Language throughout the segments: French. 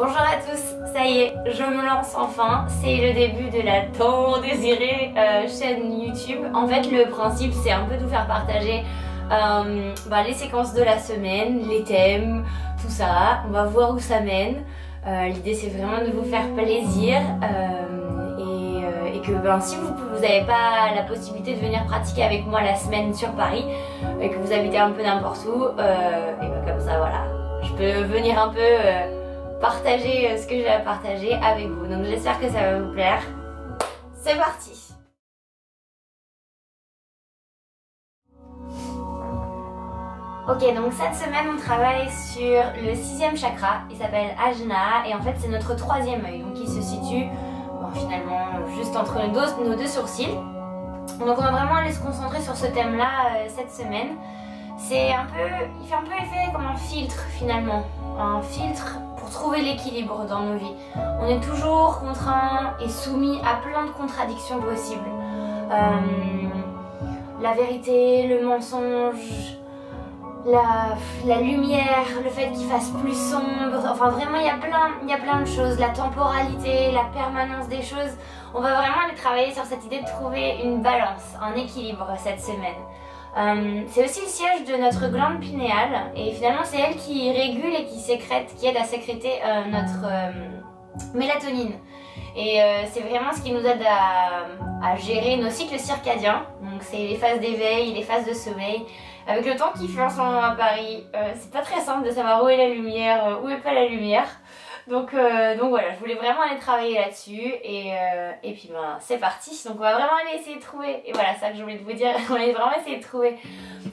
Bonjour à tous, ça y est, je me lance enfin, c'est le début de la tant désirée chaîne YouTube. En fait le principe c'est un peu de vous faire partager les séquences de la semaine, les thèmes, tout ça, on va voir où ça mène. L'idée c'est vraiment de vous faire plaisir et que si vous n'avez pas la possibilité de venir pratiquer avec moi la semaine sur Paris et que vous habitez un peu n'importe où, et comme ça voilà, je peux venir un peu partager ce que j'ai à partager avec vous. Donc j'espère que ça va vous plaire. C'est parti! Ok, donc cette semaine on travaille sur le 6e chakra, il s'appelle Ajna et en fait c'est notre 3e œil, donc il se situe finalement juste entre nos deux sourcils. Donc on va vraiment aller se concentrer sur ce thème là cette semaine. Il fait un peu effet comme un filtre finalement, un filtre pour trouver l'équilibre dans nos vies. On est toujours contraint et soumis à plein de contradictions possibles. La vérité, le mensonge, la lumière, le fait qu'il fasse plus sombre, enfin vraiment il y a plein de choses, la temporalité, la permanence des choses. On va vraiment aller travailler sur cette idée de trouver une balance, un équilibre cette semaine. C'est aussi le siège de notre glande pinéale et finalement c'est elle qui régule et qui aide à sécréter notre mélatonine. Et c'est vraiment ce qui nous aide à gérer nos cycles circadiens. Donc c'est les phases d'éveil, les phases de sommeil. Avec le temps qu'il fait en ce moment à Paris, c'est pas très simple de savoir où est la lumière, où est pas la lumière. Donc voilà, je voulais vraiment aller travailler là-dessus et puis c'est parti. Donc on va vraiment aller essayer de trouver, et voilà ça que je voulais vous dire, on va vraiment essayer de trouver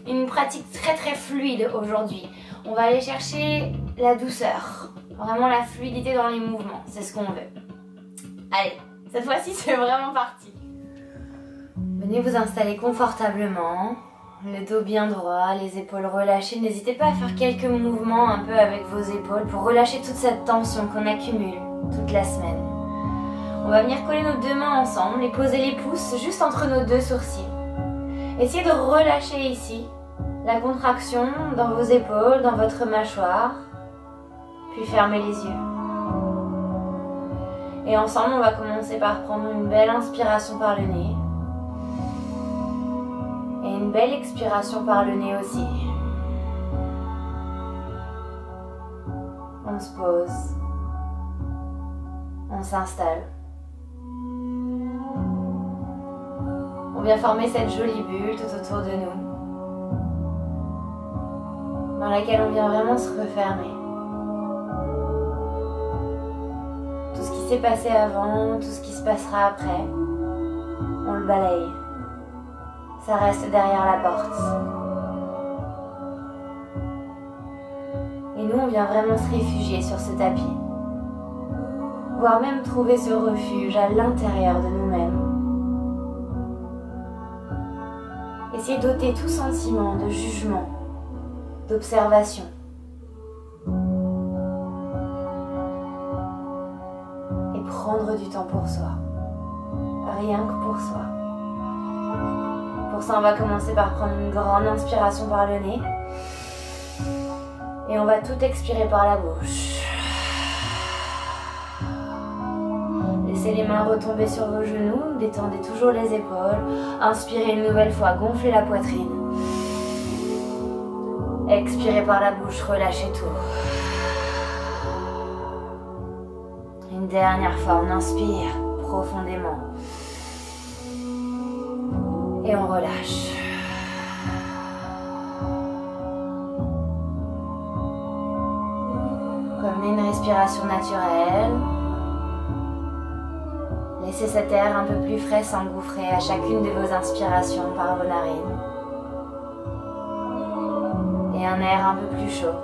une pratique très très fluide aujourd'hui. On va aller chercher la douceur, vraiment la fluidité dans les mouvements, c'est ce qu'on veut. Allez, cette fois-ci c'est vraiment parti. Venez vous installer confortablement. Le dos bien droit, les épaules relâchées. N'hésitez pas à faire quelques mouvements un peu avec vos épaules pour relâcher toute cette tension qu'on accumule toute la semaine. On va venir coller nos deux mains ensemble et poser les pouces juste entre nos deux sourcils. Essayez de relâcher ici la contraction dans vos épaules, dans votre mâchoire, puis fermez les yeux. Et ensemble, on va commencer par prendre une belle inspiration par le nez. Et une belle expiration par le nez aussi. On se pose. On s'installe. On vient former cette jolie bulle tout autour de nous, dans laquelle on vient vraiment se refermer. Tout ce qui s'est passé avant, tout ce qui se passera après, on le balaye. Ça reste derrière la porte. Et nous, on vient vraiment se réfugier sur ce tapis. Voire même trouver ce refuge à l'intérieur de nous-mêmes. Essayez d'ôter tout sentiment de jugement, d'observation. Et prendre du temps pour soi. Rien que pour soi. Pour ça, on va commencer par prendre une grande inspiration par le nez. Et on va tout expirer par la bouche. Laissez les mains retomber sur vos genoux, détendez toujours les épaules. Inspirez une nouvelle fois, gonflez la poitrine. Expirez par la bouche, relâchez tout. Une dernière fois, on inspire profondément. Et on relâche. Revenez une respiration naturelle. Laissez cet air un peu plus frais s'engouffrer à chacune de vos inspirations par vos narines. Et un air un peu plus chaud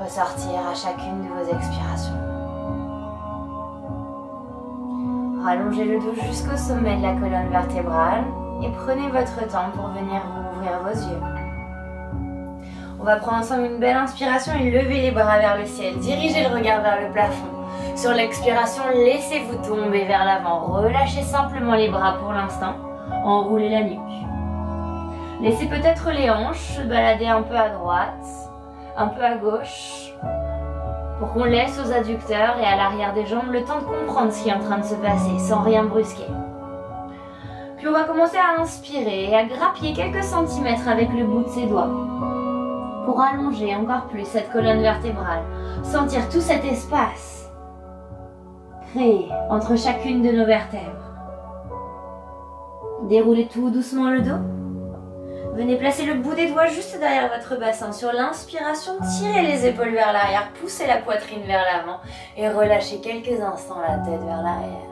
ressortir à chacune de vos expirations. Rallongez le dos jusqu'au sommet de la colonne vertébrale et prenez votre temps pour venir vous ouvrir vos yeux. On va prendre ensemble une belle inspiration et lever les bras vers le ciel. Dirigez le regard vers le plafond. Sur l'expiration, laissez-vous tomber vers l'avant. Relâchez simplement les bras pour l'instant. Enroulez la nuque. Laissez peut-être les hanches se balader un peu à droite, un peu à gauche. pour qu'on laisse aux adducteurs et à l'arrière des jambes le temps de comprendre ce qui est en train de se passer sans rien brusquer. Puis on va commencer à inspirer et à grappiller quelques centimètres avec le bout de ses doigts pour allonger encore plus cette colonne vertébrale, sentir tout cet espace créé entre chacune de nos vertèbres. Déroulez tout doucement le dos. Venez placer le bout des doigts juste derrière votre bassin. Sur l'inspiration, tirez les épaules vers l'arrière, poussez la poitrine vers l'avant et relâchez quelques instants la tête vers l'arrière.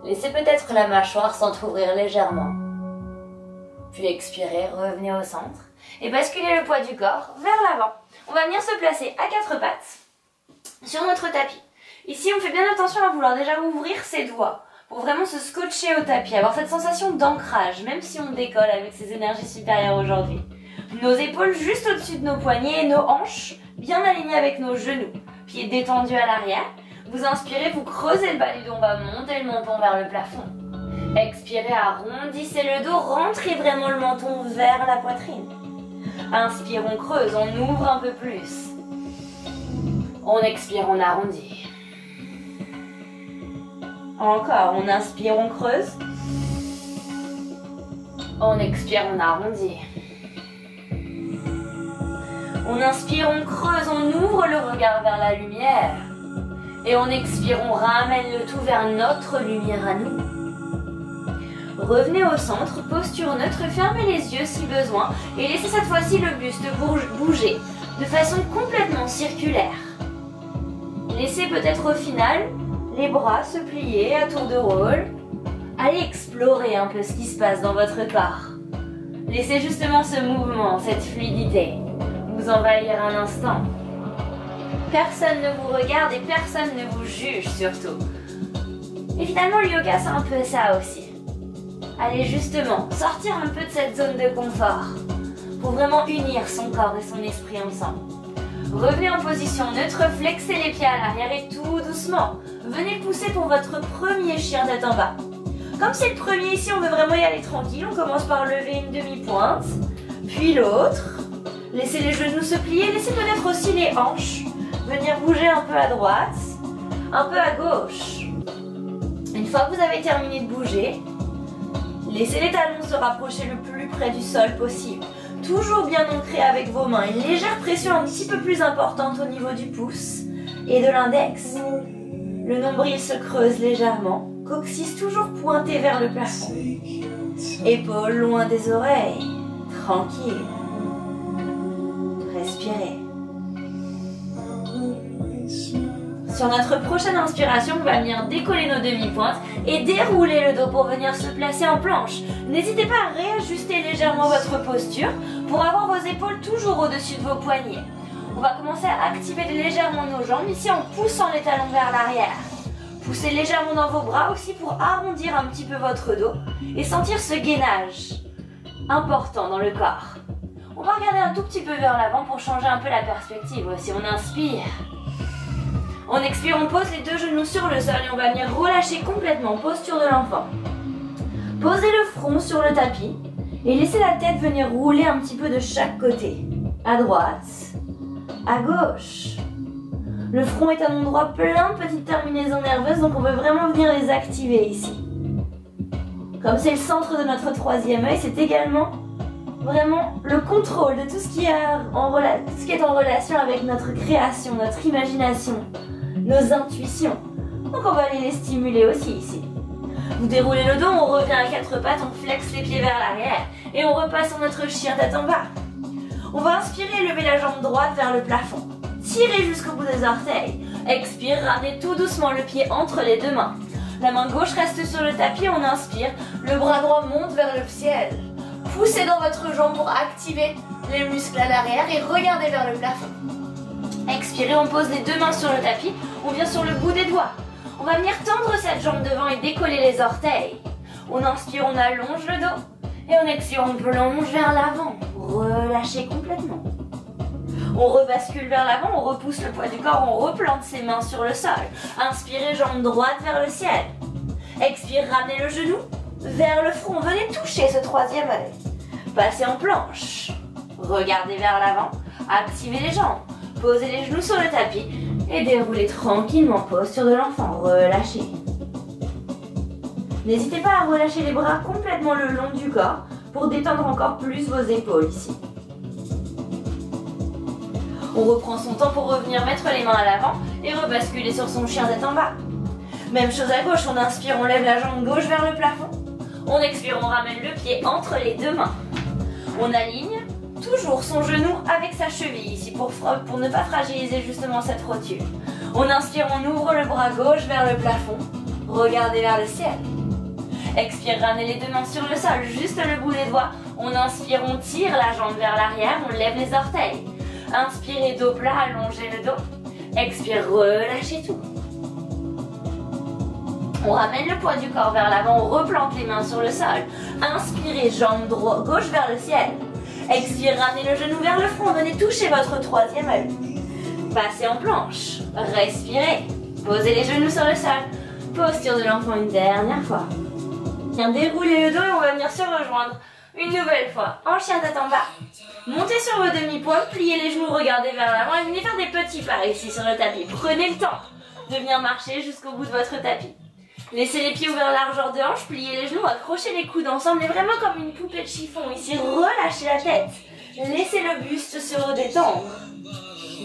Laissez peut-être la mâchoire s'entrouvrir légèrement. Puis expirez, revenez au centre et basculez le poids du corps vers l'avant. On va venir se placer à quatre pattes sur notre tapis. Ici, on fait bien attention à vouloir déjà ouvrir ses doigts pour vraiment se scotcher au tapis, avoir cette sensation d'ancrage, même si on décolle avec ses énergies supérieures aujourd'hui. Nos épaules juste au-dessus de nos poignets et nos hanches bien alignées avec nos genoux. Pieds détendus à l'arrière. Vous inspirez, vous creusez le bas du dos, on va monter le menton vers le plafond. Expirez, arrondissez le dos, rentrez vraiment le menton vers la poitrine. Inspire, on creuse, on ouvre un peu plus. On expire, on arrondit. Encore, on inspire, on creuse. On expire, on arrondit. On inspire, on creuse, on ouvre le regard vers la lumière. Et on expire, on ramène le tout vers notre lumière à nous. Revenez au centre, posture neutre, fermez les yeux si besoin et laissez cette fois-ci le buste bouger de façon complètement circulaire. Laissez peut-être au final les bras se plier à tour de rôle. Allez explorer un peu ce qui se passe dans votre corps. Laissez justement ce mouvement, cette fluidité, vous envahir un instant. Personne ne vous regarde et personne ne vous juge surtout. Et finalement, le yoga, c'est un peu ça aussi. Allez justement sortir un peu de cette zone de confort pour vraiment unir son corps et son esprit ensemble. Revenez en position neutre, flexez les pieds à l'arrière et tout doucement, venez pousser pour votre premier chien tête en bas. Comme c'est le premier ici, on veut vraiment y aller tranquille. On commence par lever une demi-pointe, puis l'autre. Laissez les genoux se plier, laissez peut-être aussi les hanches venir bouger un peu à droite, un peu à gauche. Une fois que vous avez terminé de bouger, laissez les talons se rapprocher le plus près du sol possible. Toujours bien ancré avec vos mains. Une légère pression un petit peu plus importante au niveau du pouce et de l'index. Le nombril se creuse légèrement. Coccyx toujours pointé vers le plafond. Épaules loin des oreilles. Tranquille. Respirez. Sur notre prochaine inspiration, on va venir décoller nos demi-pointes et dérouler le dos pour venir se placer en planche. N'hésitez pas à réajuster légèrement votre posture pour avoir vos épaules toujours au-dessus de vos poignets. On va commencer à activer légèrement nos jambes ici en poussant les talons vers l'arrière. Poussez légèrement dans vos bras aussi pour arrondir un petit peu votre dos et sentir ce gainage important dans le corps. On va regarder un tout petit peu vers l'avant pour changer un peu la perspective aussi. On inspire. On expire, on pose les deux genoux sur le sol et on va venir relâcher complètement, posture de l'enfant. Posez le front sur le tapis et laissez la tête venir rouler un petit peu de chaque côté. À droite, à gauche. Le front est un endroit plein de petites terminaisons nerveuses, donc on veut vraiment venir les activer ici. Comme c'est le centre de notre troisième œil, c'est également vraiment le contrôle de tout ce qui est en relation avec notre création, notre imagination, nos intuitions. Donc on va aller les stimuler aussi ici. Vous déroulez le dos, on revient à quatre pattes, on flexe les pieds vers l'arrière et on repasse sur notre chien tête en bas. On va inspirer, lever la jambe droite vers le plafond. Tirez jusqu'au bout des orteils. Expire, ramenez tout doucement le pied entre les deux mains. La main gauche reste sur le tapis, on inspire, le bras droit monte vers le ciel. Poussez dans votre jambe pour activer les muscles à l'arrière et regardez vers le plafond. Expirez, on pose les deux mains sur le tapis, on vient sur le bout des doigts. On va venir tendre cette jambe devant et décoller les orteils. On inspire, on allonge le dos. Et on expire, on plonge vers l'avant. Relâchez complètement. On rebascule vers l'avant, on repousse le poids du corps, on replante ses mains sur le sol. Inspirez, jambe droite vers le ciel. Expire, ramenez le genou vers le front. Venez toucher ce troisième œil. Passez en planche. Regardez vers l'avant. Activez les jambes. posez les genoux sur le tapis et déroulez tranquillement, posture de l'enfant, relâchez. N'hésitez pas à relâcher les bras complètement le long du corps pour détendre encore plus vos épaules ici. On reprend son temps pour revenir mettre les mains à l'avant et rebasculer sur son chien tête en bas. Même chose à gauche, on inspire, on lève la jambe gauche vers le plafond. On expire, on ramène le pied entre les deux mains. On aligne toujours son genou avec sa cheville ici pour ne pas fragiliser justement cette rotule. On inspire, on ouvre le bras gauche vers le plafond. Regardez vers le ciel. Expire, ramenez les deux mains sur le sol, juste le bout des doigts. On inspire, on tire la jambe vers l'arrière, on lève les orteils. Inspirez, dos plat, allongez le dos. Expire, relâchez tout. On ramène le poids du corps vers l'avant, on replante les mains sur le sol. Inspirez, jambe gauche vers le ciel. Expire, ramenez le genou vers le front, venez toucher votre troisième œil. Passez en planche. Respirez. Posez les genoux sur le sol. Posture de l'enfant une dernière fois. Bien, déroulez le dos et on va venir se rejoindre une nouvelle fois en chien tête en bas. Montez sur vos demi-pointes, pliez les genoux, regardez vers l'avant et venez faire des petits pas ici sur le tapis. Prenez le temps de venir marcher jusqu'au bout de votre tapis. Laissez les pieds ouverts largeur de hanche, pliez les genoux, accrochez les coudes ensemble et vraiment comme une poupée de chiffon ici. Relâchez la tête. Laissez le buste se redétendre.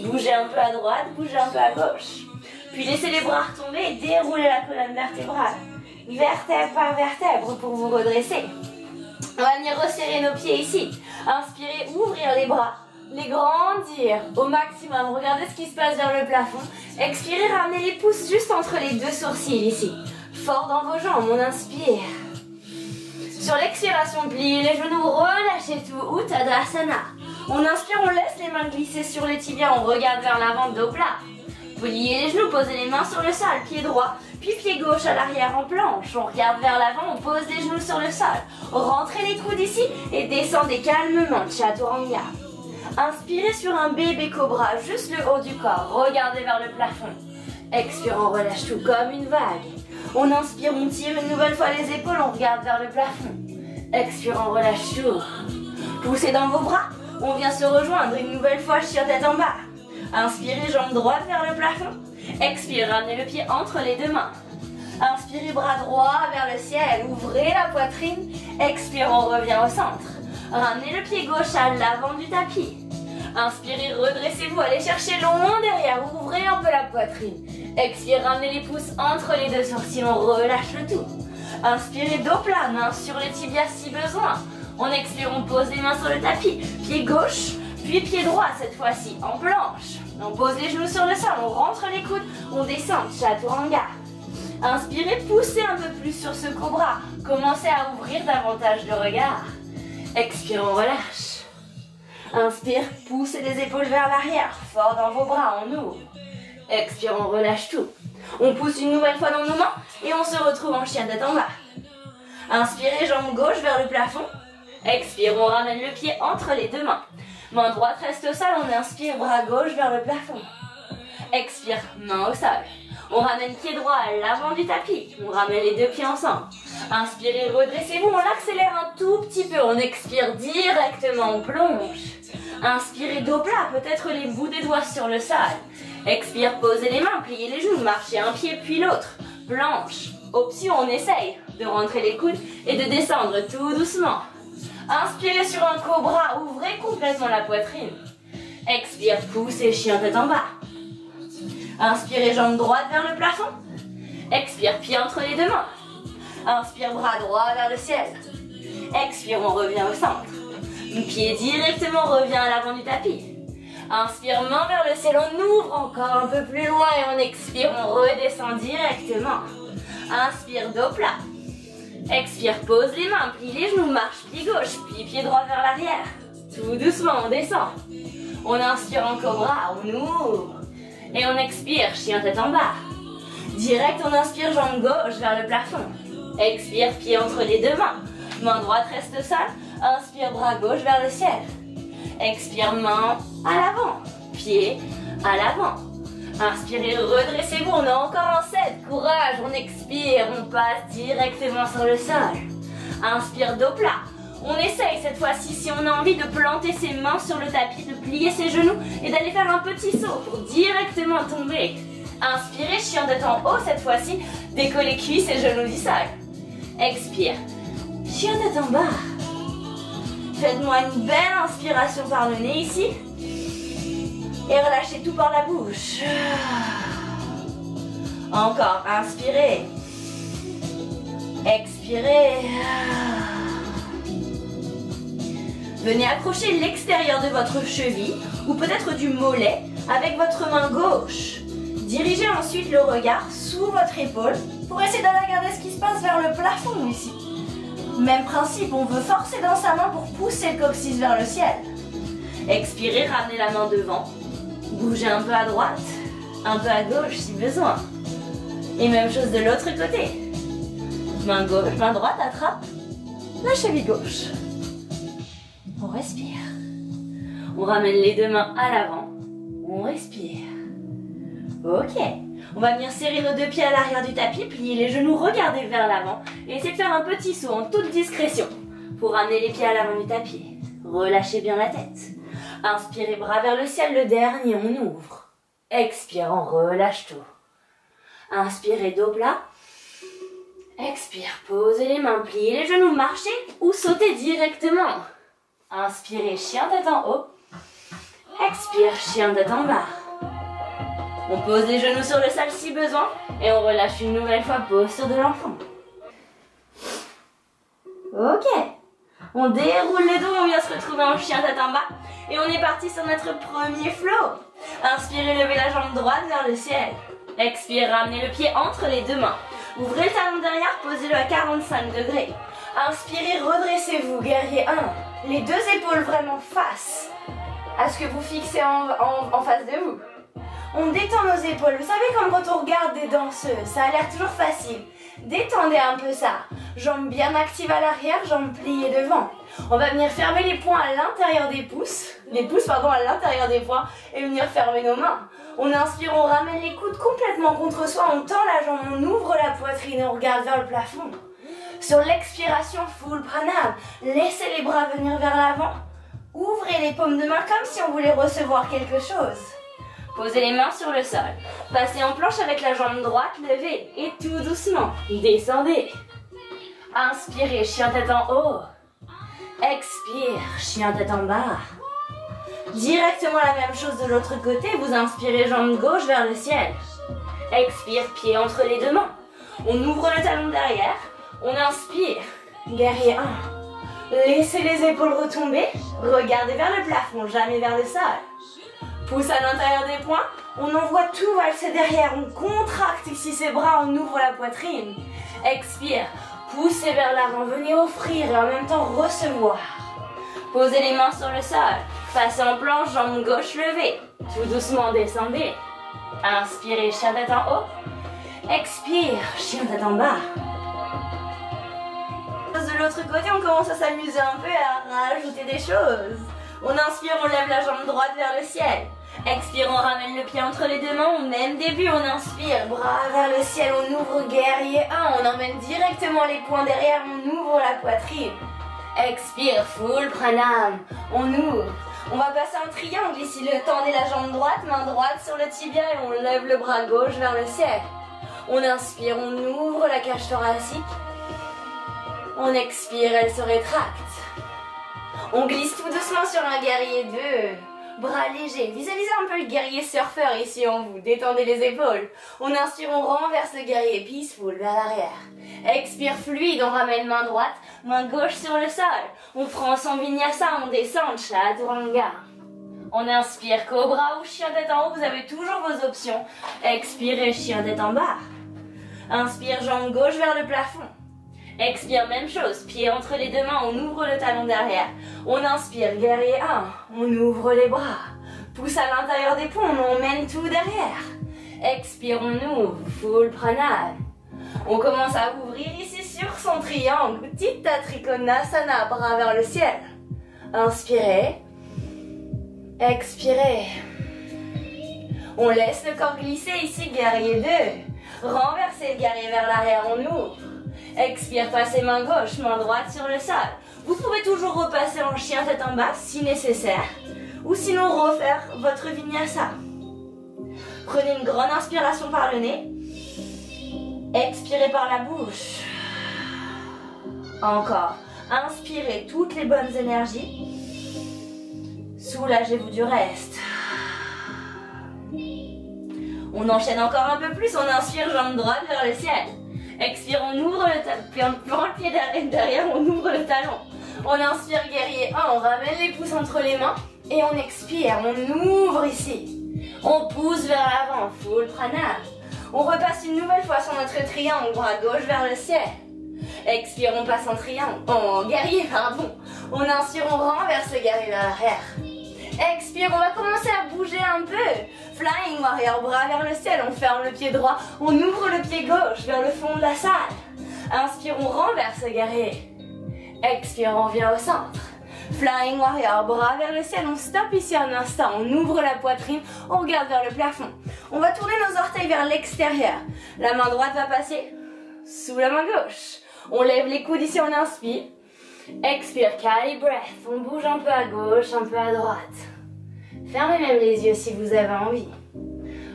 Bougez un peu à droite, bougez un peu à gauche. Puis laissez les bras retomber et déroulez la colonne vertébrale. Vertèbre par vertèbre pour vous redresser. On va venir resserrer nos pieds ici. Inspirez, ouvrir les bras. Les grandir au maximum. Regardez ce qui se passe vers le plafond. Expirez, ramenez les pouces juste entre les deux sourcils ici. Fort dans vos jambes, on inspire. Sur l'expiration, pliez les genoux, relâchez tout. Uttanasana. On inspire, on laisse les mains glisser sur les tibias. On regarde vers l'avant, dos plat. Pliez les genoux, posez les mains sur le sol, pied droit, puis pied gauche à l'arrière en planche. On regarde vers l'avant, on pose les genoux sur le sol. Rentrez les coudes ici et descendez calmement, Chaturanga. Inspirez sur un bébé cobra, juste le haut du corps. Regardez vers le plafond. Expire, on relâche tout comme une vague. On inspire, on tire une nouvelle fois les épaules, on regarde vers le plafond. Expire, on relâche tout. Poussez dans vos bras, on vient se rejoindre une nouvelle fois, chien tête en bas. Inspirez, jambe droite vers le plafond. Expire, ramenez le pied entre les deux mains. Inspirez, bras droit vers le ciel. Ouvrez la poitrine. Expire, on revient au centre. Ramenez le pied gauche à l'avant du tapis. Inspirez, redressez-vous, allez chercher loin derrière. Ouvrez un peu la poitrine. Expire, ramenez les pouces entre les deux sourcils. On relâche le tout. Inspirez, dos plat, main sur les tibias si besoin. On expire, on pose les mains sur le tapis. Pied gauche. Puis pied droit cette fois-ci, en planche. On pose les genoux sur le sol, on rentre les coudes, on descend, Chaturanga. Inspirez, poussez un peu plus sur ce cobra. Commencez à ouvrir davantage le regard. Expire, on relâche. Inspire, poussez les épaules vers l'arrière, fort dans vos bras, on ouvre. Expire, on relâche tout. On pousse une nouvelle fois dans nos mains et on se retrouve en chien tête en bas. Inspirez, jambe gauche vers le plafond. Expire, on ramène le pied entre les deux mains. Main droite reste au sol, on inspire, bras gauche vers le plafond. Expire, main au sol. On ramène pied droit à l'avant du tapis. On ramène les deux pieds ensemble. Inspirez, redressez-vous, on accélère un tout petit peu. On expire directement, on plonge. Inspirez, dos plat, peut-être les bouts des doigts sur le sol. Expire, posez les mains, pliez les genoux, marchez un pied puis l'autre. Planche. Option, on essaye de rentrer les coudes et de descendre tout doucement. Inspirez sur un cobra, ouvrez complètement la poitrine. Expire, poussez, chien tête en bas. Inspirez, jambe droite vers le plafond. Expire, pied entre les deux mains. Inspire, bras droit vers le ciel. Expire, on revient au centre. Pied directement revient à l'avant du tapis. Inspire, main vers le ciel, on ouvre encore un peu plus loin et on expire, on redescend directement. Inspire, dos plat. Expire, pose les mains, plie les genoux, marche pied gauche, puis pied droit vers l'arrière. Tout doucement, on descend. On inspire en cobra, on ouvre. Et on expire, chien tête en bas. Direct, on inspire, jambe gauche vers le plafond. Expire, pied entre les deux mains. Main droite reste au sol. Inspire, bras gauche vers le ciel. Expire, main à l'avant. Pied à l'avant. Inspirez, redressez-vous, on a encore un 7. Courage, on expire, on passe directement sur le sol. Inspire, dos plat. On essaye cette fois-ci, si on a envie, de planter ses mains sur le tapis, de plier ses genoux et d'aller faire un petit saut pour directement tomber. Inspirez, chien de tête en haut cette fois-ci, décollez cuisses et genoux du sol. Expire, chien de tête en bas. Faites-moi une belle inspiration par le nez ici. Et relâchez tout par la bouche. Encore, inspirez. Expirez. Venez accrocher l'extérieur de votre cheville ou peut-être du mollet avec votre main gauche. Dirigez ensuite le regard sous votre épaule pour essayer d'aller regarder ce qui se passe vers le plafond ici. Même principe, on veut forcer dans sa main pour pousser le coccyx vers le ciel. Expirez, ramenez la main devant. Bougez un peu à droite, un peu à gauche si besoin. Et même chose de l'autre côté. Main gauche, main droite, attrape la cheville gauche. On respire. On ramène les deux mains à l'avant. On respire. Ok. On va venir serrer nos deux pieds à l'arrière du tapis, plier les genoux, regarder vers l'avant et essayer de faire un petit saut en toute discrétion pour ramener les pieds à l'avant du tapis. Relâchez bien la tête. Inspirez, bras vers le ciel, le dernier, on ouvre. Expire, on relâche tout. Inspirez, dos plat. Expire, posez les mains, pliez les genoux, marchez ou sautez directement. Inspirez, chien tête en haut. Expire, chien tête en bas. On pose les genoux sur le sol si besoin et on relâche une nouvelle fois, posture de l'enfant. Ok. On déroule les dos, on vient se retrouver en chien tête en bas et on est parti sur notre premier flow. Inspirez, levez la jambe droite vers le ciel. Expire, ramenez le pied entre les deux mains. Ouvrez le talon derrière, posez-le à 45 degrés. Inspirez, redressez-vous, guerrier 1. Les deux épaules vraiment face à ce que vous fixez en face de vous. On détend nos épaules. Vous savez, comme quand on regarde des danseuses, ça a l'air toujours facile. Détendez un peu ça. Jambes bien actives à l'arrière, jambes pliées devant. On va venir fermer les poings à l'intérieur des pouces. Les pouces, pardon, à l'intérieur des poings et venir fermer nos mains. On inspire, on ramène les coudes complètement contre soi, on tend la jambe, on ouvre la poitrine et on regarde vers le plafond. Sur l'expiration, full pranam, laissez les bras venir vers l'avant. Ouvrez les paumes de main comme si on voulait recevoir quelque chose. Posez les mains sur le sol. Passez en planche avec la jambe droite levée et tout doucement, descendez. Inspirez, chien tête en haut. Expire, chien tête en bas. Directement la même chose de l'autre côté, vous inspirez jambe gauche vers le ciel. Expire, pied entre les deux mains. On ouvre le talon derrière, on inspire, guerrier 1. Laissez les épaules retomber, regardez vers le plafond, jamais vers le sol. Pouce à l'intérieur des poings, on envoie tout valser derrière, on contracte ici ses bras, on ouvre la poitrine. Expire, poussez vers l'avant, venez offrir et en même temps recevoir. Posez les mains sur le sol, passez en planche, jambe gauche levée, tout doucement descendez. Inspirez, chien tête en haut. Expire, chien tête en bas. De l'autre côté, on commence à s'amuser un peu et à rajouter des choses. On inspire, on lève la jambe droite vers le ciel. Expire, on ramène le pied entre les deux mains. Au même début, on inspire, bras vers le ciel, on ouvre guerrier 1. On emmène directement les poings derrière, on ouvre la poitrine. Expire, full pranam. On ouvre. On va passer en triangle ici. Le tendez la jambe droite, main droite sur le tibia et on lève le bras gauche vers le ciel. On inspire, on ouvre la cage thoracique. On expire, elle se rétracte. On glisse tout doucement sur un guerrier 2. Bras légers. Visualisez un peu le guerrier surfeur ici en vous. Détendez les épaules. On inspire, on renverse le guerrier peaceful vers l'arrière. Expire fluide, on ramène main droite, main gauche sur le sol. On prend son vinyasa, on descend, chaturanga. On inspire, cobra ou chien tête en haut, vous avez toujours vos options. Expirez, chien tête en bas. Inspire, jambe gauche vers le plafond. Expire, même chose, pied entre les deux mains, on ouvre le talon derrière. On inspire, guerrier 1, on ouvre les bras. Pouce à l'intérieur des poings, on emmène tout derrière. Expire, on ouvre, full pranam. On commence à ouvrir ici sur son triangle, Utthita Trikonasana, bras vers le ciel. Inspirez, expirez. On laisse le corps glisser ici, guerrier 2. Renversez le guerrier vers l'arrière, on ouvre. Expire, passez main gauche, main droite sur le sol. Vous pouvez toujours repasser en chien tête en bas si nécessaire, ou sinon refaire votre vinyasa. Prenez une grande inspiration par le nez, expirez par la bouche. Encore, inspirez toutes les bonnes énergies, soulagez-vous du reste. On enchaîne encore un peu plus, on inspire jambe droite vers le ciel. Expire, on ouvre le talon, puis on prend le pied derrière, on ouvre le talon. On inspire guerrier 1, on ramène les pouces entre les mains. Et on expire, on ouvre ici. On pousse vers l'avant, full pranam. On repasse une nouvelle fois sur notre triangle, bras gauche vers le ciel. Expire, on passe en triangle, en guerrier, pardon. On inspire, on renverse le guerrier vers l'arrière. Expire, on va commencer à bouger un peu. Flying warrior, bras vers le ciel, on ferme le pied droit, on ouvre le pied gauche vers le fond de la salle. Inspire, on renverse le guerrier. Expire, on vient au centre. Flying warrior, bras vers le ciel, on stoppe ici un instant, on ouvre la poitrine, on regarde vers le plafond. On va tourner nos orteils vers l'extérieur. La main droite va passer sous la main gauche. On lève les coudes ici, on inspire. Expire, carry breath, on bouge un peu à gauche, un peu à droite. Fermez même les yeux si vous avez envie.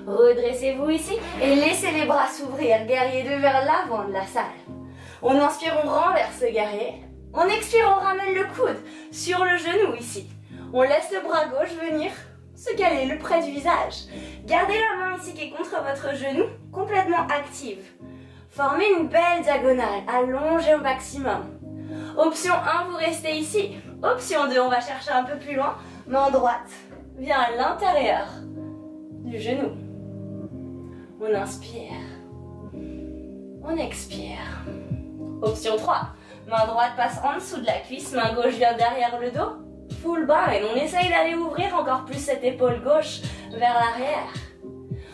Redressez-vous ici et laissez les bras s'ouvrir, guerrier 2 vers l'avant de la salle. On inspire, on renverse le guerrier. On expire, on ramène le coude sur le genou ici. On laisse le bras gauche venir se caler le près du visage. Gardez la main ici qui est contre votre genou, complètement active. Formez une belle diagonale, allongez au maximum. Option 1, vous restez ici. Option 2, on va chercher un peu plus loin. Main droite vient à l'intérieur du genou. On inspire. On expire. Option 3. Main droite passe en dessous de la cuisse, main gauche vient derrière le dos. Full bind. On essaye d'aller ouvrir encore plus cette épaule gauche vers l'arrière.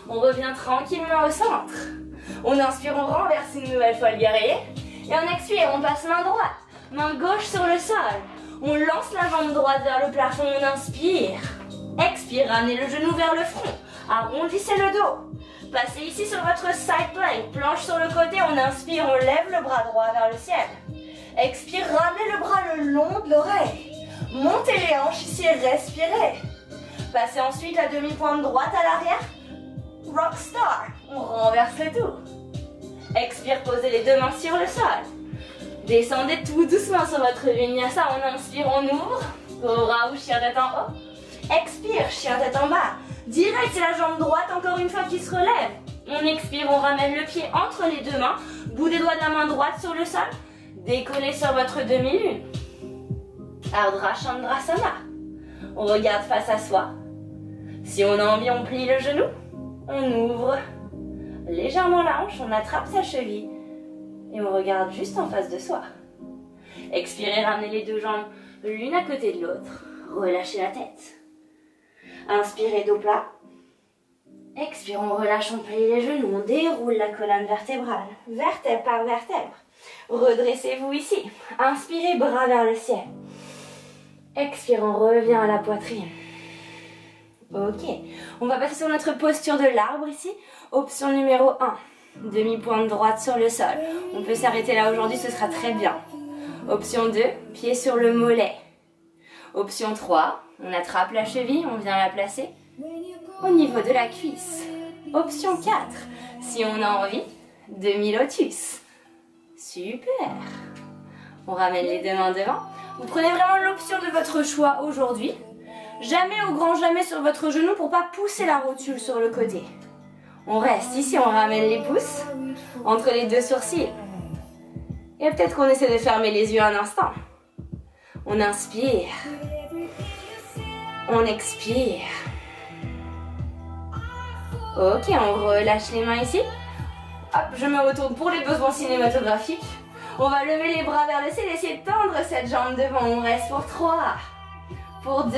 On revient tranquillement au centre. On inspire, on renverse une nouvelle fois le guerrier. Et on expire, on passe main droite. Main gauche sur le sol. On lance la jambe droite vers le plafond, on inspire. Expire, ramenez le genou vers le front. Arrondissez le dos. Passez ici sur votre side plank. Planche sur le côté, on inspire, on lève le bras droit vers le ciel. Expire, ramenez le bras le long de l'oreille. Montez les hanches ici et respirez. Passez ensuite la demi-pointe droite à l'arrière. Rock star. On renverse le tout. Expire, posez les deux mains sur le sol. Descendez tout doucement sur votre vinyasa. On inspire, on ouvre. Cobra ou chien tête en haut. Expire, chien tête en bas. Direct, c'est la jambe droite encore une fois qui se relève. On expire, on ramène le pied entre les deux mains. Bout des doigts de la main droite sur le sol. Décollez sur votre demi-lune. Ardha Chandrasana. On regarde face à soi. Si on a envie, on plie le genou. On ouvre légèrement la hanche, on attrape sa cheville. Et on regarde juste en face de soi. Expirez, ramenez les deux jambes l'une à côté de l'autre. Relâchez la tête. Inspirez, dos plat. Expire, on relâche, on plie les genoux. On déroule la colonne vertébrale, vertèbre par vertèbre. Redressez-vous ici. Inspirez, bras vers le ciel. Expire, on revient à la poitrine. Ok. On va passer sur notre posture de l'arbre ici. Option numéro 1. Demi-pointe droite sur le sol. On peut s'arrêter là aujourd'hui, ce sera très bien. Option 2, pied sur le mollet. Option 3, on attrape la cheville, on vient la placer au niveau de la cuisse. Option 4, si on a envie, demi-lotus. Super. On ramène les deux mains devant. Vous prenez vraiment l'option de votre choix aujourd'hui. Jamais au grand jamais sur votre genou pour pas pousser la rotule sur le côté. On reste ici, on ramène les pouces entre les deux sourcils. Et peut-être qu'on essaie de fermer les yeux un instant. On inspire. On expire. Ok, on relâche les mains ici. Hop, je me retourne pour les besoins cinématographiques. On va lever les bras vers le ciel et essayer de tendre cette jambe devant. On reste pour 3. Pour 2.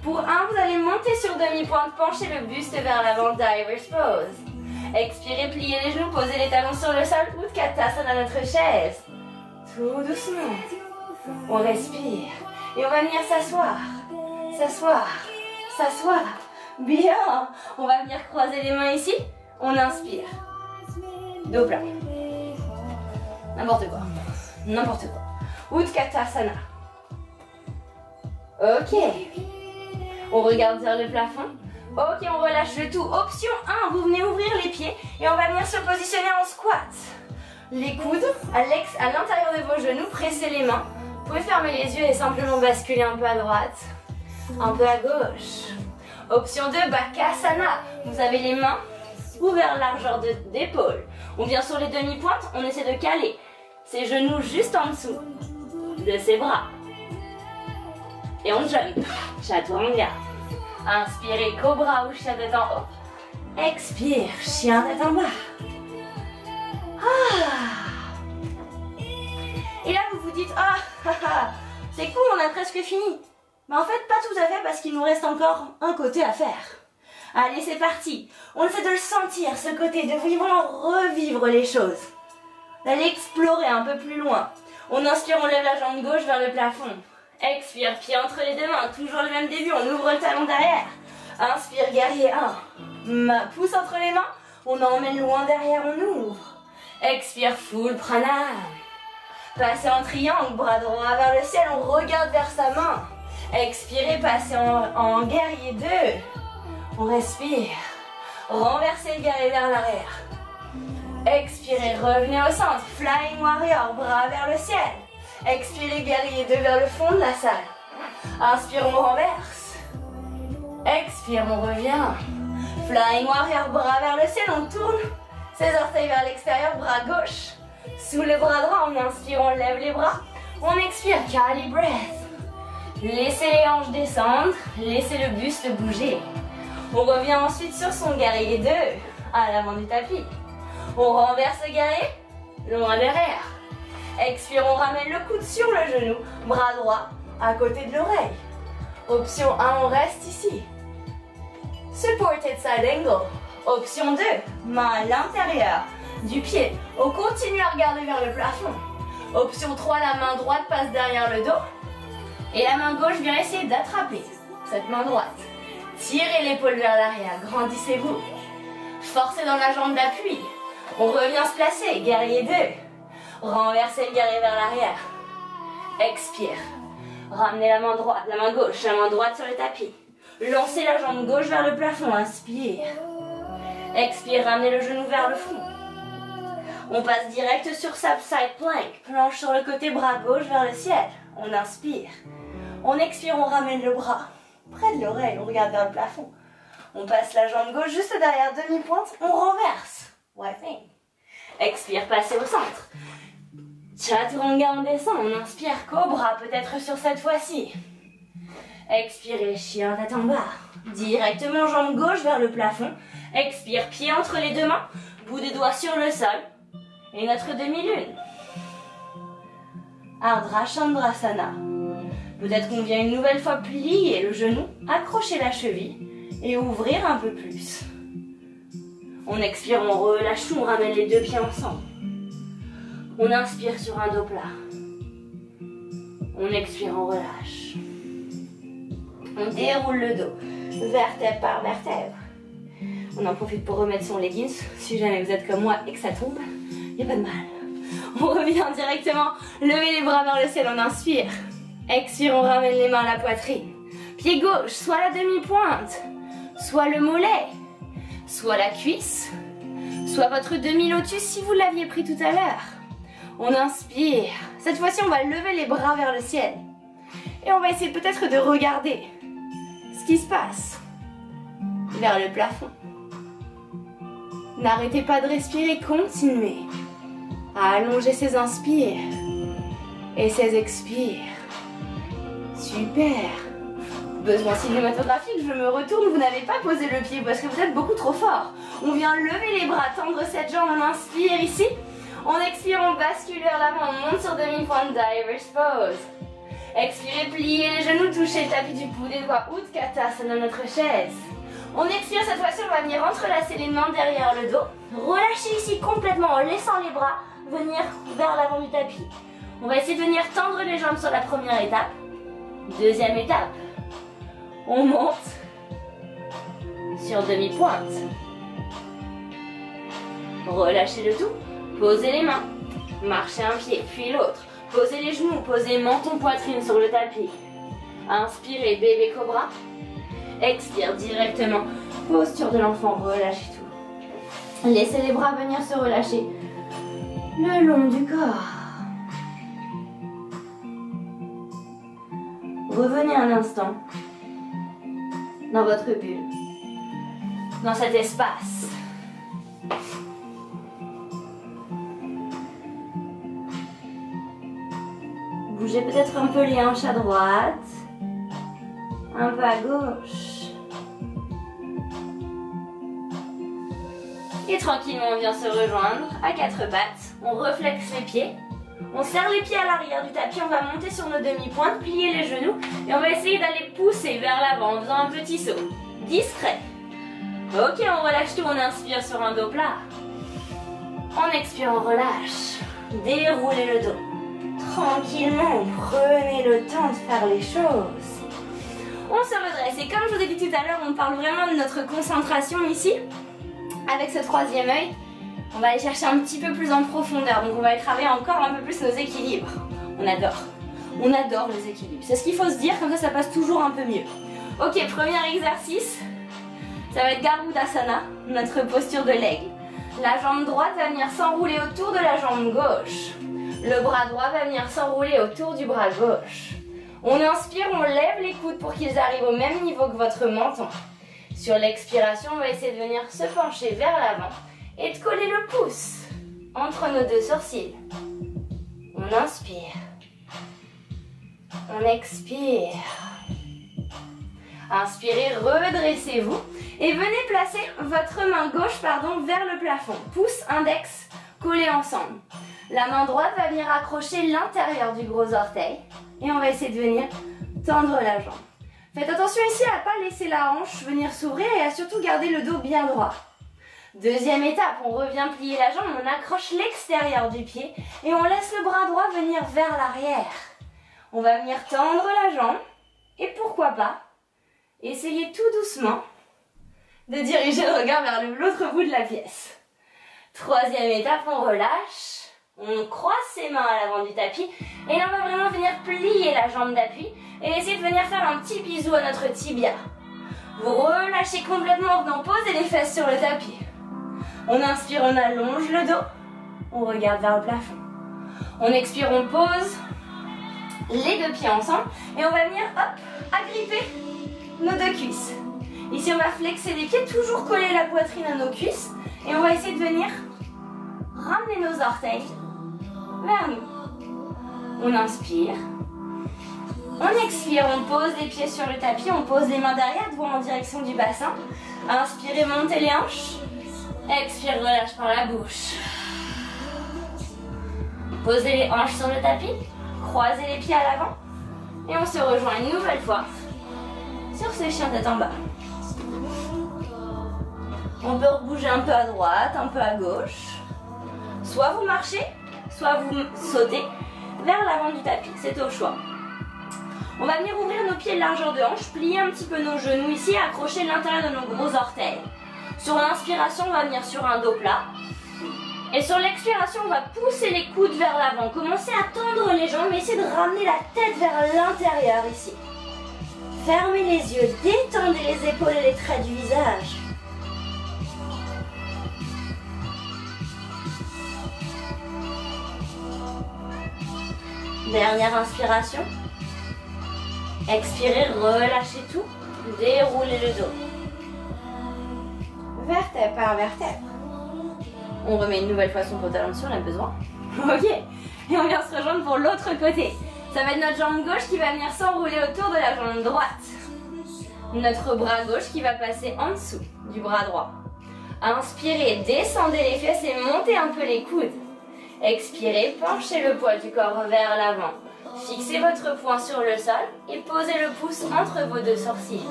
Pour 1, vous allez monter sur demi-pointe, pencher le buste vers l'avant, Diver's Pose. Expirez, pliez les genoux, posez les talons sur le sol, Utkatasana à notre chaise. Tout doucement. On respire. Et on va venir s'asseoir. S'asseoir. S'asseoir. Bien. On va venir croiser les mains ici. On inspire. Dos plat. N'importe quoi. N'importe quoi. Utkatasana. Ok. On regarde vers le plafond. Ok, on relâche le tout. Option 1, vous venez ouvrir les pieds et on va venir se positionner en squat. Les coudes à l'intérieur de vos genoux, pressez les mains. Vous pouvez fermer les yeux et simplement basculer un peu à droite, un peu à gauche. Option 2, Bakasana. Vous avez les mains ouvertes largeur d'épaule. On vient sur les demi-pointes, on essaie de caler ses genoux juste en dessous de ses bras. Et on jump. Chaturanga. Inspirez, cobra ou chien tête en haut. Expire, chien tête en bas. Et là vous vous dites, c'est cool, on a presque fini. Mais en fait pas tout à fait parce qu'il nous reste encore un côté à faire. Allez, c'est parti. On essaie de le sentir, ce côté, de vraiment revivre les choses. D'aller explorer un peu plus loin. On inspire, on lève la jambe gauche vers le plafond. Expire, pied entre les deux mains, toujours le même début, on ouvre le talon derrière. Inspire, guerrier 1. Pouce entre les mains, on emmène loin derrière, on ouvre. Expire, full pranam. Passez en triangle, bras droit vers le ciel, on regarde vers sa main. Expirez, passez en guerrier 2. On respire. Renversez le guerrier vers l'arrière. Expirez, revenez au centre. Flying warrior, bras vers le ciel. Expirez, guerrier 2 vers le fond de la salle. Inspire, on renverse. Expire, on revient. Flying warrior, bras vers le ciel, on tourne. Ses orteils vers l'extérieur, bras gauche. Sous le bras droit, on inspire, on lève les bras. On expire, Kali breath. Laissez les hanches descendre, laissez le buste bouger. On revient ensuite sur son guerrier 2, à l'avant du tapis. On renverse le guerrier, loin derrière. Expire, on ramène le coude sur le genou, bras droit, à côté de l'oreille. Option 1, on reste ici. Supported side angle. Option 2, main à l'intérieur du pied. On continue à regarder vers le plafond. Option 3, la main droite passe derrière le dos. Et la main gauche vient essayer d'attraper cette main droite. Tirez l'épaule vers l'arrière, grandissez-vous. Forcez dans la jambe d'appui. On revient se placer, guerrier 2. Renversez le guerrier vers l'arrière. Expire. Ramenez la main droite, la main gauche, la main droite sur le tapis. Lancez la jambe gauche vers le plafond, inspire. Expire, ramenez le genou vers le fond. On passe direct sur sa side plank. Planche sur le côté, bras gauche vers le ciel. On inspire. On expire, on ramène le bras près de l'oreille, on regarde vers le plafond. On passe la jambe gauche juste derrière demi-pointe, on renverse. Wiping. Expire, passez au centre. Chaturanga, on descend, on inspire, cobra, peut-être sur cette fois-ci. Expirez, chien tête en bas. Directement jambe gauche vers le plafond. Expire, pied entre les deux mains, bout des doigts sur le sol. Et notre demi-lune. Ardha Chandrasana. Peut-être qu'on vient une nouvelle fois plier le genou, accrocher la cheville et ouvrir un peu plus. On expire, on relâche tout, on ramène les deux pieds ensemble. On inspire sur un dos plat. On expire, on relâche. On déroule le dos, vertèbre par vertèbre. On en profite pour remettre son leggings, si jamais vous êtes comme moi et que ça tombe, il n'y a pas de mal. On revient directement, levez les bras vers le ciel, on inspire. Expire, on ramène les mains à la poitrine. Pied gauche, soit la demi-pointe, soit le mollet, soit la cuisse, soit votre demi-lotus si vous l'aviez pris tout à l'heure. On inspire. Cette fois-ci, on va lever les bras vers le ciel. Et on va essayer peut-être de regarder ce qui se passe vers le plafond. N'arrêtez pas de respirer, continuez à allonger ses inspires et ses expires. Super. Besoin cinématographique, je me retourne, vous n'avez pas posé le pied parce que vous êtes beaucoup trop fort. On vient lever les bras, tendre cette jambe, on inspire ici. On expire, on bascule vers l'avant, on monte sur demi-pointe, diverse pose. Expirez, pliez les genoux, touchez le tapis du bout des doigts, Utkatasana, notre chaise. On expire, cette fois-ci, on va venir entrelacer les mains derrière le dos. Relâchez ici complètement en laissant les bras venir vers l'avant du tapis. On va essayer de venir tendre les jambes sur la première étape. Deuxième étape, on monte sur demi-pointe. Relâchez le tout, posez les mains, marchez un pied puis l'autre. Posez les genoux, posez menton poitrine sur le tapis. Inspirez, bébé cobra. Expire directement. Posture de l'enfant, relâchez tout. Laissez les bras venir se relâcher le long du corps. Revenez un instant dans votre bulle, dans cet espace. Bougez peut-être un peu les hanches à droite, un peu à gauche. Et tranquillement, on vient se rejoindre à quatre pattes. On reflexe les pieds. On serre les pieds à l'arrière du tapis. On va monter sur nos demi-pointes, plier les genoux. Et on va essayer d'aller pousser vers l'avant en faisant un petit saut. Discret. Ok, on relâche tout. On inspire sur un dos plat. On expire, on relâche. Déroulez le dos. Tranquillement, prenez le temps de faire les choses. On se redresse. Et comme je vous ai dit tout à l'heure, on parle vraiment de notre concentration ici. Avec ce troisième œil, on va aller chercher un petit peu plus en profondeur. Donc on va aller travailler encore un peu plus nos équilibres. On adore les équilibres. C'est ce qu'il faut se dire, comme ça passe toujours un peu mieux. Ok, premier exercice, ça va être Garudasana, notre posture de l'aigle. La jambe droite va venir s'enrouler autour de la jambe gauche. Le bras droit va venir s'enrouler autour du bras gauche. On inspire, on lève les coudes pour qu'ils arrivent au même niveau que votre menton. Sur l'expiration, on va essayer de venir se pencher vers l'avant et de coller le pouce entre nos deux sourcils. On inspire. On expire. Inspirez, redressez-vous et venez placer votre main gauche vers le plafond. Pouce, index, collés ensemble. La main droite va venir accrocher l'intérieur du gros orteil et on va essayer de venir tendre la jambe. Faites attention ici à ne pas laisser la hanche venir s'ouvrir et à surtout garder le dos bien droit. Deuxième étape, on revient plier la jambe, on accroche l'extérieur du pied et on laisse le bras droit venir vers l'arrière. On va venir tendre la jambe et pourquoi pas, essayez tout doucement de diriger le regard vers l'autre bout de la pièce. Troisième étape, on relâche, on croise ses mains à l'avant du tapis et là on va vraiment venir plier la jambe d'appui et essayer de venir faire un petit bisou à notre tibia. Vous relâchez complètement en venant poser les fesses sur le tapis. On inspire, on allonge le dos, on regarde vers le plafond. On expire, on pose les deux pieds ensemble et on va venir agripper nos deux cuisses. Ici on va flexer les pieds, toujours coller la poitrine à nos cuisses et on va essayer de venir ramener nos orteils vers nous. On inspire. On expire, on pose les pieds sur le tapis, on pose les mains derrière, doigts en direction du bassin. Inspirez, montez les hanches. Expire, relâche par la bouche. Posez les hanches sur le tapis, croisez les pieds à l'avant. Et on se rejoint une nouvelle fois sur ce chien tête en bas. On peut bouger un peu à droite, un peu à gauche. Soit vous marchez, soit vous sautez vers l'avant du tapis, c'est au choix. On va venir ouvrir nos pieds de largeur de hanche, plier un petit peu nos genoux ici, accrocher l'intérieur de nos gros orteils. Sur l'inspiration, on va venir sur un dos plat. Et sur l'expiration, on va pousser les coudes vers l'avant. Commencez à tendre les jambes, mais essayez de ramener la tête vers l'intérieur ici. Fermez les yeux, détendez les épaules et les traits du visage. Dernière inspiration. Expirez, relâchez tout, déroulez le dos. Vertèbre par vertèbre. On remet une nouvelle fois son pantalon si on a besoin. Ok. Et on vient se rejoindre pour l'autre côté. Ça va être notre jambe gauche qui va venir s'enrouler autour de la jambe droite. Notre bras gauche qui va passer en dessous du bras droit. Inspirez, descendez les fesses et montez un peu les coudes. Expirez, penchez le poids du corps vers l'avant. Fixez votre poing sur le sol et posez le pouce entre vos deux sourcils.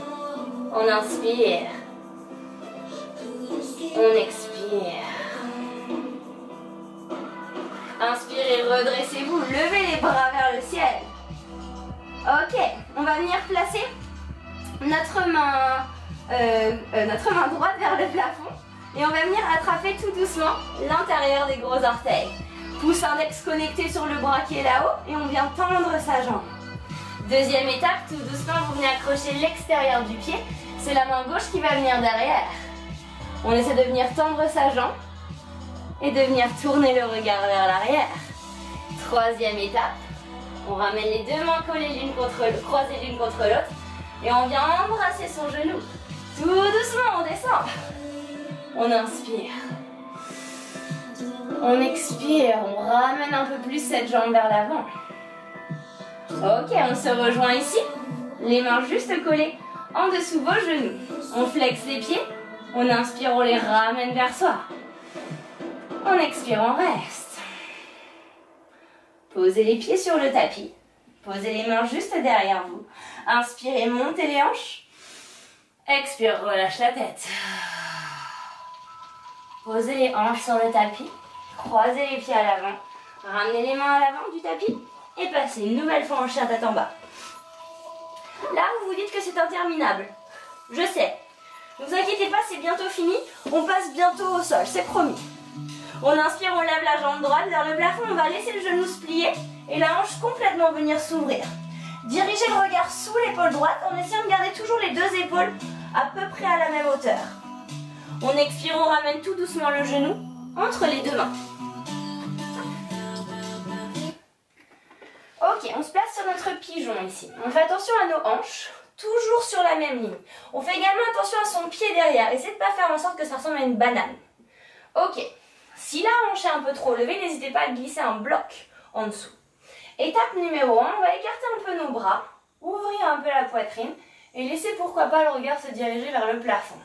On inspire. On expire. Inspirez, redressez-vous, levez les bras vers le ciel. Ok, on va venir placer notre main droite vers le plafond et on va venir attraper tout doucement l'intérieur des gros orteils. Pouce index connecté sur le bras qui est là-haut et on vient tendre sa jambe. Deuxième étape, tout doucement, vous venez accrocher l'extérieur du pied. C'est la main gauche qui va venir derrière. On essaie de venir tendre sa jambe et de venir tourner le regard vers l'arrière. Troisième étape, on ramène les deux mains collées croisées l'une contre l'autre et on vient embrasser son genou. Tout doucement, on descend. On inspire. On expire, on ramène un peu plus cette jambe vers l'avant. Ok, on se rejoint ici. Les mains juste collées en dessous vos genoux. On flexe les pieds. On inspire, on les ramène vers soi. On expire, on reste. Posez les pieds sur le tapis. Posez les mains juste derrière vous. Inspirez, montez les hanches. Expire, relâche la tête. Posez les hanches sur le tapis. Croisez les pieds à l'avant. Ramenez les mains à l'avant du tapis. Et passez une nouvelle fois en chien tête en bas. Là, vous vous dites que c'est interminable. Je sais. Ne vous inquiétez pas, c'est bientôt fini. On passe bientôt au sol, c'est promis. On inspire, on lève la jambe droite vers le plafond. On va laisser le genou se plier et la hanche complètement venir s'ouvrir. Dirigez le regard sous l'épaule droite en essayant de garder toujours les deux épaules à peu près à la même hauteur. On expire, on ramène tout doucement le genou entre les deux mains. Ok, on se place sur notre pigeon ici. On fait attention à nos hanches, toujours sur la même ligne. On fait également attention à son pied derrière. Essayez de ne pas faire en sorte que ça ressemble à une banane. Ok, si la hanche est un peu trop levée, n'hésitez pas à glisser un bloc en dessous. Étape numéro 1, on va écarter un peu nos bras, ouvrir un peu la poitrine et laisser pourquoi pas le regard se diriger vers le plafond.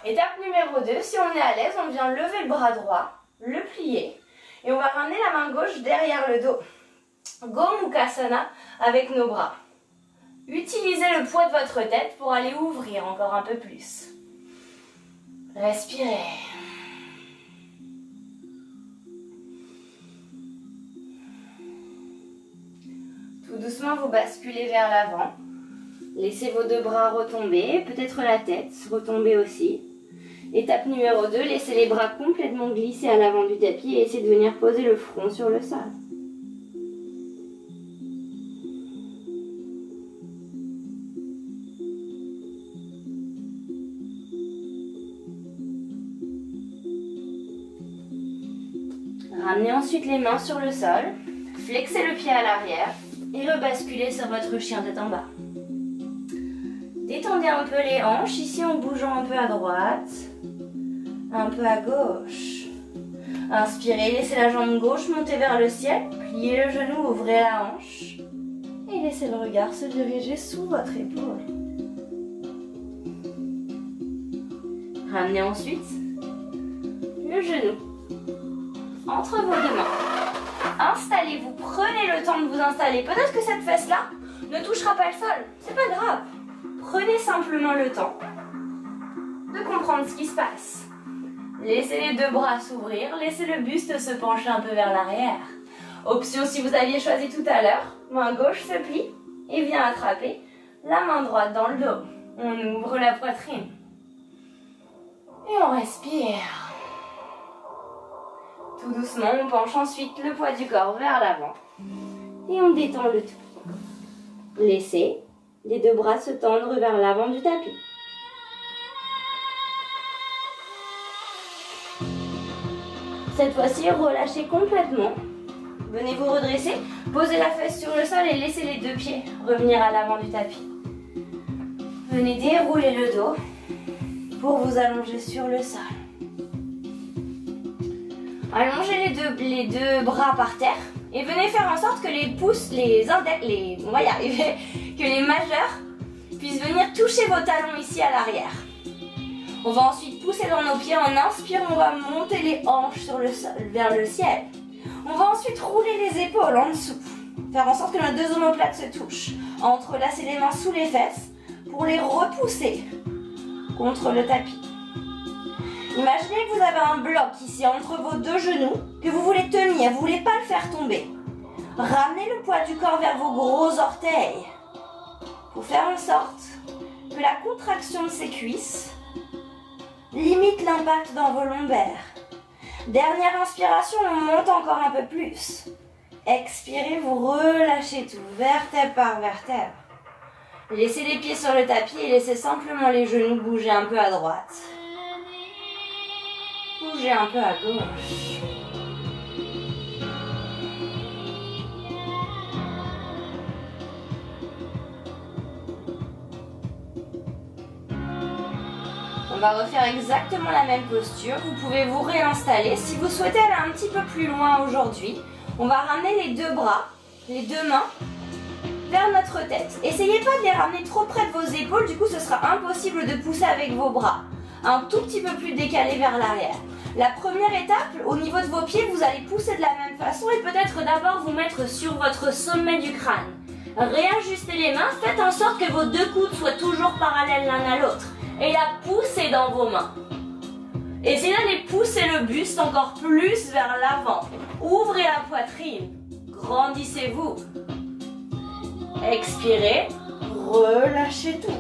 Étape numéro 2, si on est à l'aise, on vient lever le bras droit, le plier et on va ramener la main gauche derrière le dos. Gomukhasana avec nos bras. Utilisez le poids de votre tête pour aller ouvrir encore un peu plus. Respirez. Tout doucement, vous basculez vers l'avant. Laissez vos deux bras retomber, peut-être la tête retomber aussi. Étape numéro 2, laissez les bras complètement glisser à l'avant du tapis et essayez de venir poser le front sur le sol. Ramenez ensuite les mains sur le sol, flexez le pied à l'arrière et rebasculez sur votre chien tête en bas. Détendez un peu les hanches, ici en bougeant un peu à droite, un peu à gauche. Inspirez, laissez la jambe gauche monter vers le ciel, pliez le genou, ouvrez la hanche et laissez le regard se diriger sous votre épaule. Ramenez ensuite le genou entre vos deux mains. Installez-vous, prenez le temps de vous installer. Peut-être que cette fesse-là ne touchera pas le sol, c'est pas grave. Prenez simplement le temps de comprendre ce qui se passe. Laissez les deux bras s'ouvrir, laissez le buste se pencher un peu vers l'arrière. Option si vous aviez choisi tout à l'heure, main gauche se plie et vient attraper la main droite dans le dos. On ouvre la poitrine et on respire. Tout doucement, on penche ensuite le poids du corps vers l'avant et on détend le tout. Laissez les deux bras se tendre vers l'avant du tapis. Cette fois-ci, relâchez complètement. Venez vous redresser, posez la fesse sur le sol et laissez les deux pieds revenir à l'avant du tapis. Venez dérouler le dos pour vous allonger sur le sol. Allongez les deux bras par terre et venez faire en sorte que les pouces, on va y arriver, que les majeurs puissent venir toucher vos talons ici à l'arrière. On va ensuite pousser dans nos pieds. En inspirant, on va monter les hanches sur le sol, vers le ciel. On va ensuite rouler les épaules en dessous. Faire en sorte que nos deux omoplates se touchent. Entrelacer les mains sous les fesses pour les repousser contre le tapis. Imaginez que vous avez un bloc ici entre vos deux genoux que vous voulez tenir, vous ne voulez pas le faire tomber. Ramenez le poids du corps vers vos gros orteils pour faire en sorte que la contraction de ces cuisses limite l'impact dans vos lombaires. Dernière inspiration, on monte encore un peu plus. Expirez, vous relâchez tout, vertèbre par vertèbre. Laissez les pieds sur le tapis et laissez simplement les genoux bouger un peu à droite. Bougez un peu à gauche. On va refaire exactement la même posture. Vous pouvez vous réinstaller. Si vous souhaitez aller un petit peu plus loin aujourd'hui, on va ramener les deux bras, les deux mains vers notre tête. Essayez pas de les ramener trop près de vos épaules, du coup ce sera impossible de pousser avec vos bras. Un tout petit peu plus décalé vers l'arrière. La première étape, au niveau de vos pieds, vous allez pousser de la même façon et peut-être d'abord vous mettre sur votre sommet du crâne. Réajustez les mains, faites en sorte que vos deux coudes soient toujours parallèles l'un à l'autre. Et la poussez dans vos mains. Essayez d'aller pousser le buste encore plus vers l'avant. Ouvrez la poitrine. Grandissez-vous. Expirez. Relâchez tout.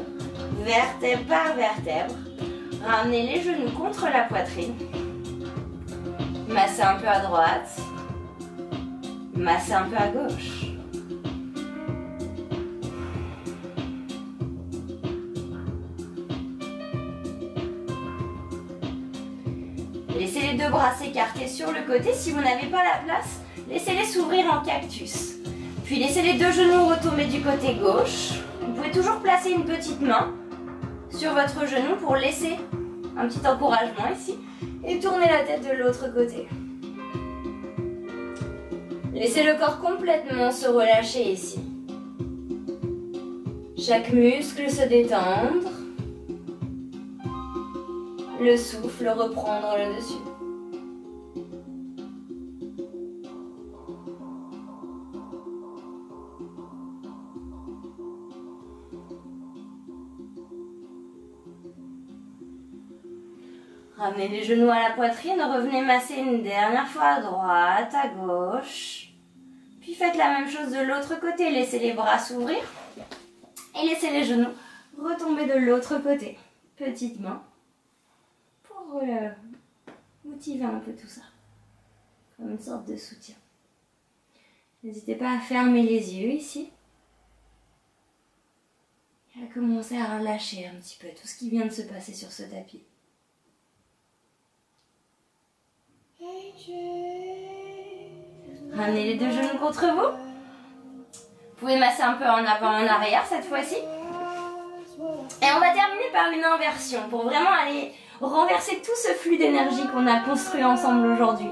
Vertèbre par vertèbre. Ramenez les genoux contre la poitrine. Massez un peu à droite. Massez un peu à gauche. Laissez les deux bras s'écarter sur le côté. Si vous n'avez pas la place, laissez-les s'ouvrir en cactus. Puis laissez les deux genoux retomber du côté gauche. Vous pouvez toujours placer une petite main sur votre genou pour laisser un petit encouragement ici. Et tournez la tête de l'autre côté. Laissez le corps complètement se relâcher ici. Chaque muscle se détendre. Le souffle reprendre le dessus. Ramenez les genoux à la poitrine, revenez masser une dernière fois à droite, à gauche. Puis faites la même chose de l'autre côté, laissez les bras s'ouvrir et laissez les genoux retomber de l'autre côté. Petite main. Pour motiver un peu tout ça, comme une sorte de soutien. N'hésitez pas à fermer les yeux ici et à commencer à relâcher un petit peu tout ce qui vient de se passer sur ce tapis. Ramenez les deux genoux contre vous. Vous pouvez masser un peu en avant, en arrière cette fois-ci. Et on va terminer par une inversion pour vraiment aller renverser tout ce flux d'énergie qu'on a construit ensemble aujourd'hui.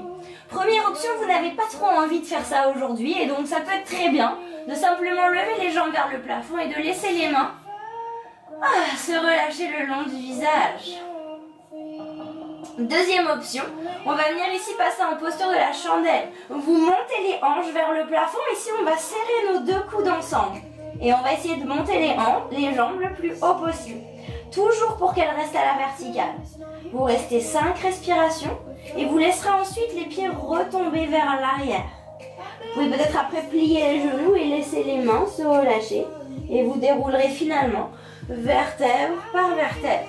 Première option, vous n'avez pas trop envie de faire ça aujourd'hui et donc ça peut être très bien de simplement lever les jambes vers le plafond et de laisser les mains se relâcher le long du visage. Deuxième option, on va venir ici passer en posture de la chandelle. Vous montez les hanches vers le plafond, ici on va serrer nos deux coudes ensemble. Et on va essayer de monter les jambes le plus haut possible. Toujours pour qu'elles restent à la verticale. Vous restez 5 respirations et vous laisserez ensuite les pieds retomber vers l'arrière. Vous pouvez peut-être après plier les genoux et laisser les mains se relâcher. Et vous déroulerez finalement vertèbre par vertèbre.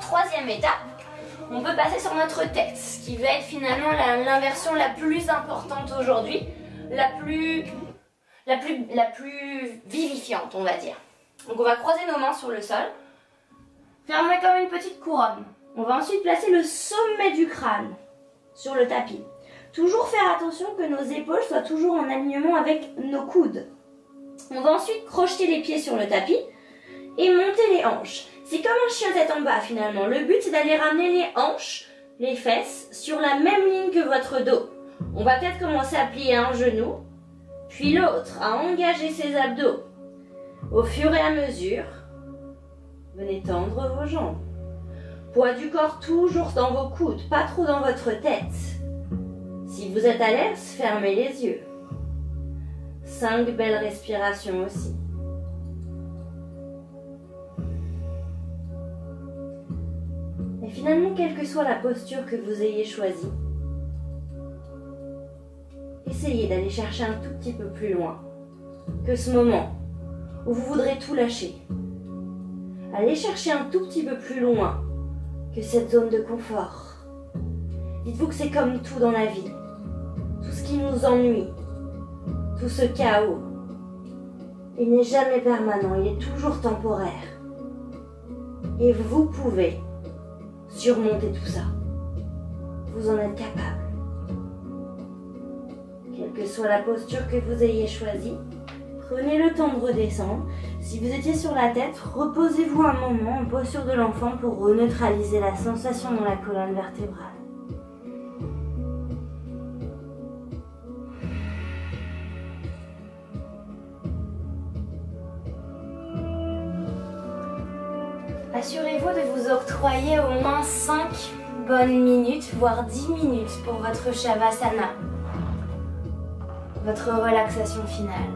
Troisième étape, on peut passer sur notre tête, ce qui va être finalement l'inversion la plus importante aujourd'hui, la plus vivifiante, on va dire. Donc on va croiser nos mains sur le sol, fermer comme une petite couronne. On va ensuite placer le sommet du crâne sur le tapis. Toujours faire attention que nos épaules soient toujours en alignement avec nos coudes. On va ensuite crocheter les pieds sur le tapis et monter les hanches. C'est comme un chien tête en bas finalement. Le but c'est d'aller ramener les hanches, les fesses sur la même ligne que votre dos. On va peut-être commencer à plier un genou, puis l'autre, à engager ses abdos. Au fur et à mesure, venez tendre vos jambes. Poids du corps toujours dans vos coudes, pas trop dans votre tête. Si vous êtes à l'aise, fermez les yeux. 5 belles respirations aussi. Et finalement, quelle que soit la posture que vous ayez choisie, essayez d'aller chercher un tout petit peu plus loin que ce moment où vous voudrez tout lâcher. Allez chercher un tout petit peu plus loin que cette zone de confort. Dites-vous que c'est comme tout dans la vie. Tout ce qui nous ennuie, tout ce chaos, il n'est jamais permanent, il est toujours temporaire. Et vous pouvez surmonter tout ça. Vous en êtes capable. Quelle que soit la posture que vous ayez choisie, prenez le temps de redescendre. Si vous étiez sur la tête, reposez-vous un moment en posture de l'enfant pour reneutraliser la sensation dans la colonne vertébrale. Assurez-vous de vous octroyer au moins 5 bonnes minutes, voire 10 minutes pour votre Shavasana, votre relaxation finale.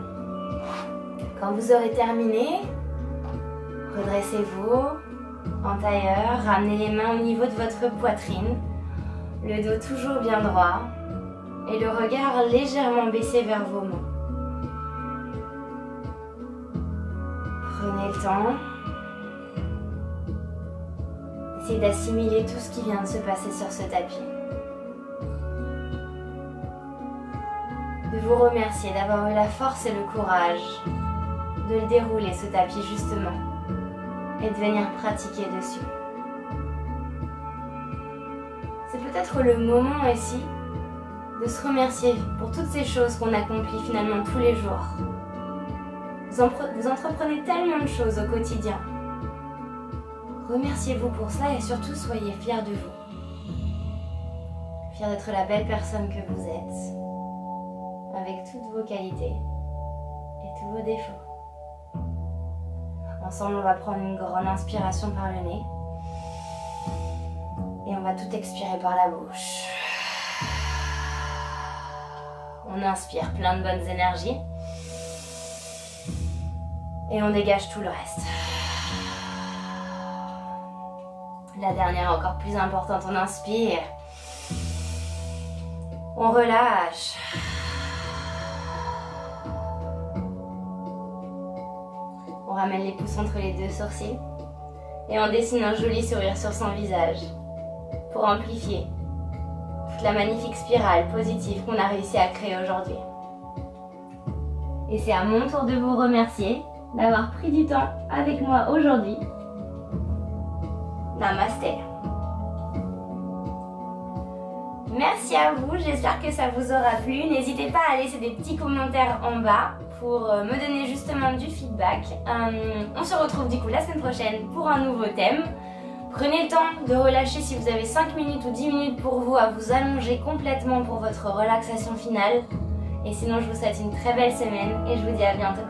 Quand vous aurez terminé, redressez-vous en tailleur, ramenez les mains au niveau de votre poitrine, le dos toujours bien droit et le regard légèrement baissé vers vos mains. Prenez le temps. Essayez d'assimiler tout ce qui vient de se passer sur ce tapis. De vous remercier d'avoir eu la force et le courage de le dérouler ce tapis justement et de venir pratiquer dessus. C'est peut-être le moment aussi de se remercier pour toutes ces choses qu'on accomplit finalement tous les jours. Vous entreprenez tellement de choses au quotidien. Remerciez-vous pour cela et surtout soyez fiers de vous. Fiers d'être la belle personne que vous êtes, avec toutes vos qualités et tous vos défauts. Ensemble, on va prendre une grande inspiration par le nez et on va tout expirer par la bouche. On inspire plein de bonnes énergies et on dégage tout le reste. La dernière encore plus importante, on inspire, on relâche. On ramène les pouces entre les deux sourcils et on dessine un joli sourire sur son visage pour amplifier toute la magnifique spirale positive qu'on a réussi à créer aujourd'hui. Et c'est à mon tour de vous remercier d'avoir pris du temps avec moi aujourd'hui. Namasté. Merci à vous, j'espère que ça vous aura plu. N'hésitez pas à laisser des petits commentaires en bas pour me donner justement du feedback. On se retrouve du coup la semaine prochaine pour un nouveau thème. Prenez le temps de relâcher si vous avez 5 minutes ou 10 minutes pour vous à vous allonger complètement pour votre relaxation finale. Et sinon je vous souhaite une très belle semaine et je vous dis à bientôt.